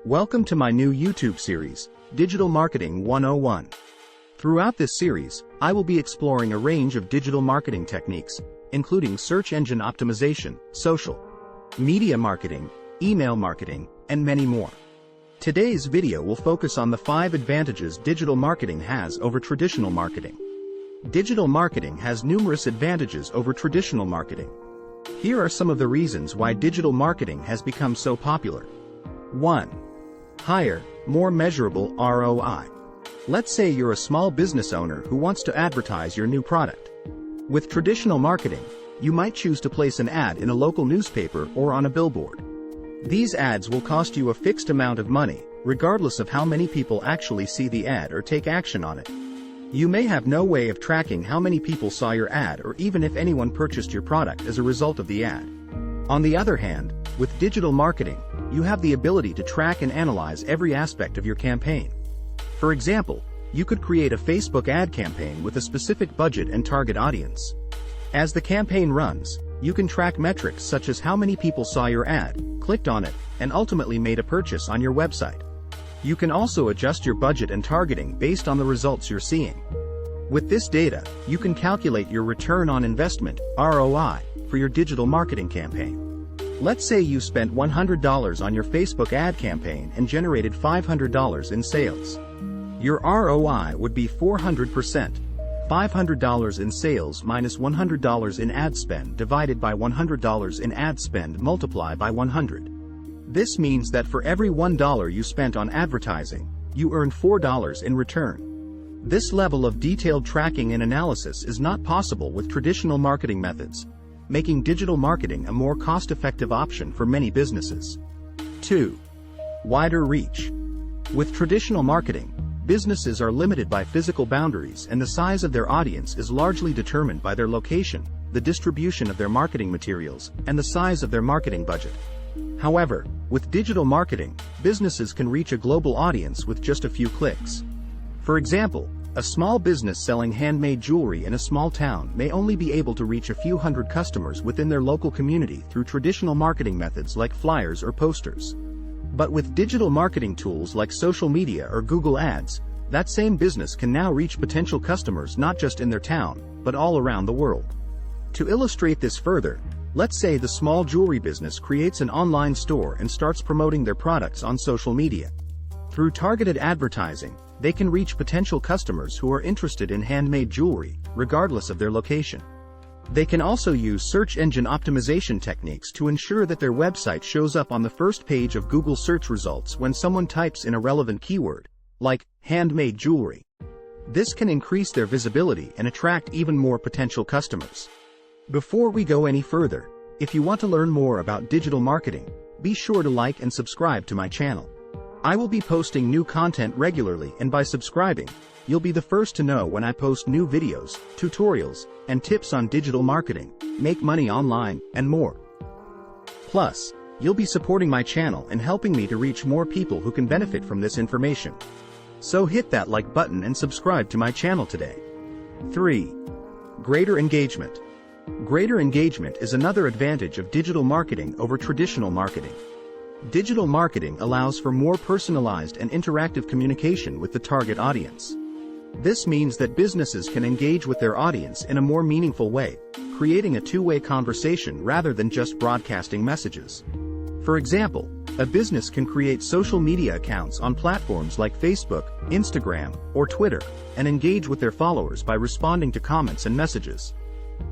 Welcome to my new YouTube series, Digital Marketing 101. Throughout this series, I will be exploring a range of digital marketing techniques, including search engine optimization, social media marketing, email marketing, and many more. Today's video will focus on the 5 advantages digital marketing has over traditional marketing. Digital marketing has numerous advantages over traditional marketing. Here are some of the reasons why digital marketing has become so popular. 1. Higher, more measurable ROI. Let's say you're a small business owner who wants to advertise your new product. With traditional marketing, you might choose to place an ad in a local newspaper or on a billboard. These ads will cost you a fixed amount of money, regardless of how many people actually see the ad or take action on it. You may have no way of tracking how many people saw your ad or even if anyone purchased your product as a result of the ad. On the other hand, with digital marketing, you have the ability to track and analyze every aspect of your campaign. For example, you could create a Facebook ad campaign with a specific budget and target audience. As the campaign runs, you can track metrics such as how many people saw your ad, clicked on it, and ultimately made a purchase on your website. You can also adjust your budget and targeting based on the results you're seeing. With this data, you can calculate your return on investment, ROI, for your digital marketing campaign. Let's say you spent $100 on your Facebook ad campaign and generated $500 in sales. Your ROI would be 400%. $500 in sales minus $100 in ad spend divided by $100 in ad spend multiplied by 100. This means that for every $1 you spent on advertising, you earn $4 in return. This level of detailed tracking and analysis is not possible with traditional marketing methods, making digital marketing a more cost-effective option for many businesses. 2. Wider reach. With traditional marketing, businesses are limited by physical boundaries and the size of their audience is largely determined by their location, the distribution of their marketing materials, and the size of their marketing budget. However, with digital marketing, businesses can reach a global audience with just a few clicks. For example, a small business selling handmade jewelry in a small town may only be able to reach a few hundred customers within their local community through traditional marketing methods like flyers or posters. But with digital marketing tools like social media or Google Ads, that same business can now reach potential customers not just in their town, but all around the world. To illustrate this further, let's say the small jewelry business creates an online store and starts promoting their products on social media. Through targeted advertising, they can reach potential customers who are interested in handmade jewelry, regardless of their location. They can also use search engine optimization techniques to ensure that their website shows up on the first page of Google search results when someone types in a relevant keyword, like handmade jewelry. This can increase their visibility and attract even more potential customers. Before we go any further, if you want to learn more about digital marketing, be sure to like and subscribe to my channel. I will be posting new content regularly, and by subscribing, you'll be the first to know when I post new videos, tutorials, and tips on digital marketing, make money online, and more. Plus, you'll be supporting my channel and helping me to reach more people who can benefit from this information. So hit that like button and subscribe to my channel today. 3. Greater engagement. Greater engagement is another advantage of digital marketing over traditional marketing. Digital marketing allows for more personalized and interactive communication with the target audience. This means that businesses can engage with their audience in a more meaningful way, creating a two-way conversation rather than just broadcasting messages. For example, a business can create social media accounts on platforms like Facebook, Instagram, or Twitter, and engage with their followers by responding to comments and messages.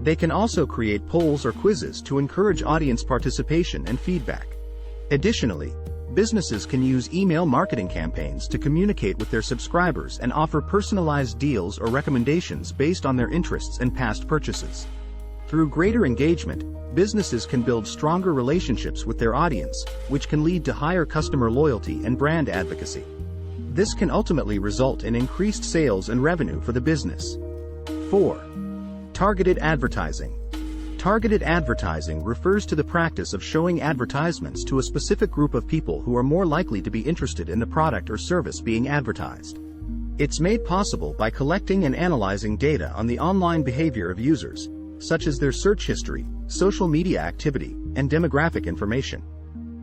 They can also create polls or quizzes to encourage audience participation and feedback. Additionally, businesses can use email marketing campaigns to communicate with their subscribers and offer personalized deals or recommendations based on their interests and past purchases. Through greater engagement, businesses can build stronger relationships with their audience, which can lead to higher customer loyalty and brand advocacy. This can ultimately result in increased sales and revenue for the business. 4. Targeted advertising. Targeted advertising refers to the practice of showing advertisements to a specific group of people who are more likely to be interested in the product or service being advertised. It's made possible by collecting and analyzing data on the online behavior of users, such as their search history, social media activity, and demographic information.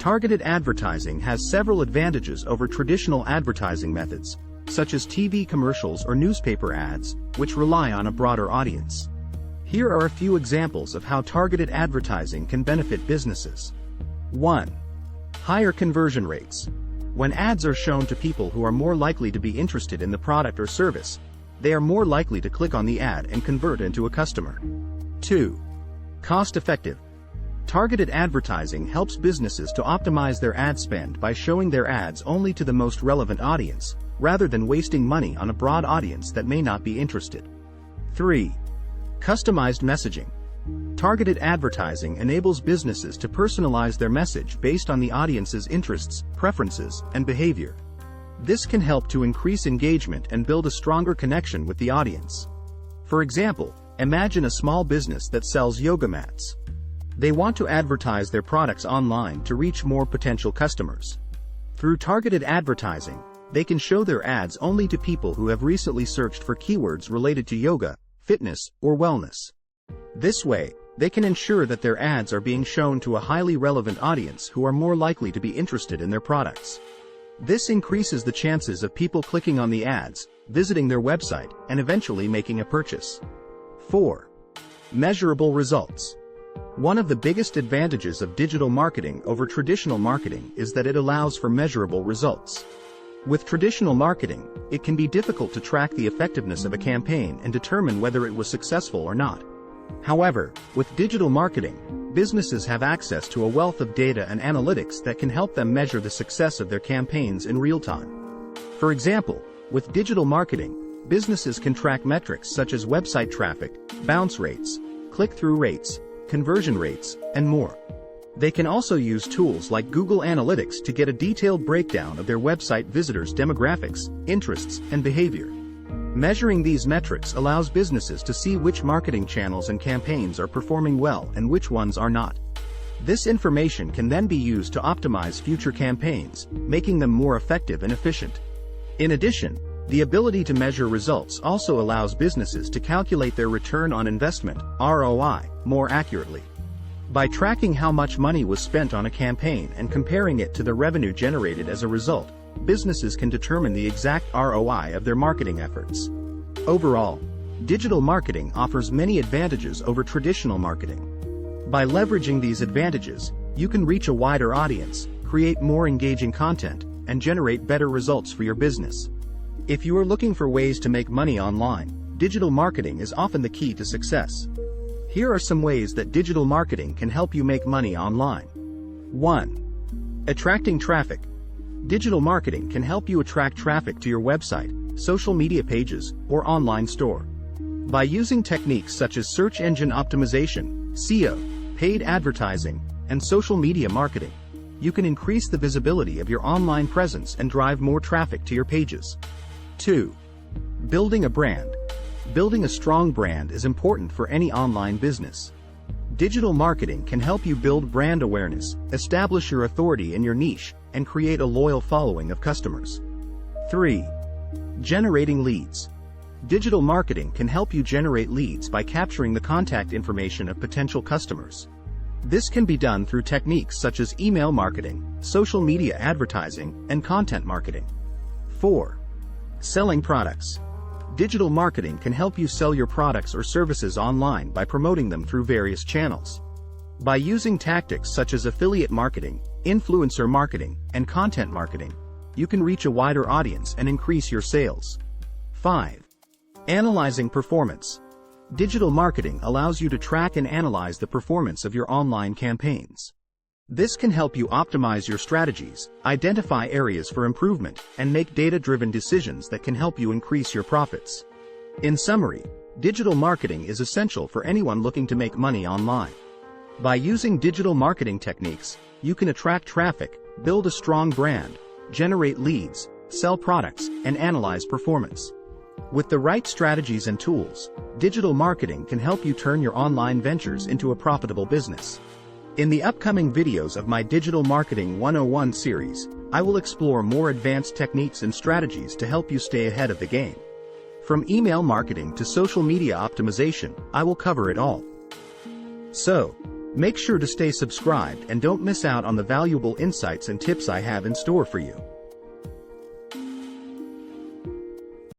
Targeted advertising has several advantages over traditional advertising methods, such as TV commercials or newspaper ads, which rely on a broader audience. Here are a few examples of how targeted advertising can benefit businesses. 1. Higher conversion rates. When ads are shown to people who are more likely to be interested in the product or service, they are more likely to click on the ad and convert into a customer. 2. Cost-effective. Targeted advertising helps businesses to optimize their ad spend by showing their ads only to the most relevant audience, rather than wasting money on a broad audience that may not be interested. 3. Customized messaging. Targeted advertising enables businesses to personalize their message based on the audience's interests, preferences, and behavior. This can help to increase engagement and build a stronger connection with the audience. For example, imagine a small business that sells yoga mats. They want to advertise their products online to reach more potential customers. Through targeted advertising, they can show their ads only to people who have recently searched for keywords related to yoga, fitness, or wellness. This way, they can ensure that their ads are being shown to a highly relevant audience who are more likely to be interested in their products. This increases the chances of people clicking on the ads, visiting their website, and eventually making a purchase. 4. Measurable results. One of the biggest advantages of digital marketing over traditional marketing is that it allows for measurable results. With traditional marketing, it can be difficult to track the effectiveness of a campaign and determine whether it was successful or not. However, with digital marketing, businesses have access to a wealth of data and analytics that can help them measure the success of their campaigns in real time. For example, with digital marketing, businesses can track metrics such as website traffic, bounce rates, click-through rates, conversion rates, and more. They can also use tools like Google Analytics to get a detailed breakdown of their website visitors' demographics, interests, and behavior. Measuring these metrics allows businesses to see which marketing channels and campaigns are performing well and which ones are not. This information can then be used to optimize future campaigns, making them more effective and efficient. In addition, the ability to measure results also allows businesses to calculate their return on investment, ROI, more accurately. By tracking how much money was spent on a campaign and comparing it to the revenue generated as a result, businesses can determine the exact ROI of their marketing efforts. Overall, digital marketing offers many advantages over traditional marketing. By leveraging these advantages, you can reach a wider audience, create more engaging content, and generate better results for your business. If you are looking for ways to make money online, digital marketing is often the key to success. Here are some ways that digital marketing can help you make money online. 1. Attracting traffic. Digital marketing can help you attract traffic to your website, social media pages, or online store. By using techniques such as search engine optimization, SEO, paid advertising, and social media marketing, you can increase the visibility of your online presence and drive more traffic to your pages. 2. Building a brand. Building a strong brand is important for any online business. Digital marketing can help you build brand awareness, establish your authority in your niche, and create a loyal following of customers. 3. Generating leads. Digital marketing can help you generate leads by capturing the contact information of potential customers. This can be done through techniques such as email marketing, social media advertising, and content marketing. 4. Selling products. Digital marketing can help you sell your products or services online by promoting them through various channels. By using tactics such as affiliate marketing, influencer marketing, and content marketing, you can reach a wider audience and increase your sales. 5. Analyzing performance. Digital marketing allows you to track and analyze the performance of your online campaigns. This can help you optimize your strategies, identify areas for improvement, and make data-driven decisions that can help you increase your profits. In summary, digital marketing is essential for anyone looking to make money online. By using digital marketing techniques, you can attract traffic, build a strong brand, generate leads, sell products, and analyze performance. With the right strategies and tools, digital marketing can help you turn your online ventures into a profitable business. In the upcoming videos of my Digital Marketing 101 series, I will explore more advanced techniques and strategies to help you stay ahead of the game. From email marketing to social media optimization, I will cover it all. So, Make sure to stay subscribed and don't miss out on the valuable insights and tips I have in store for you.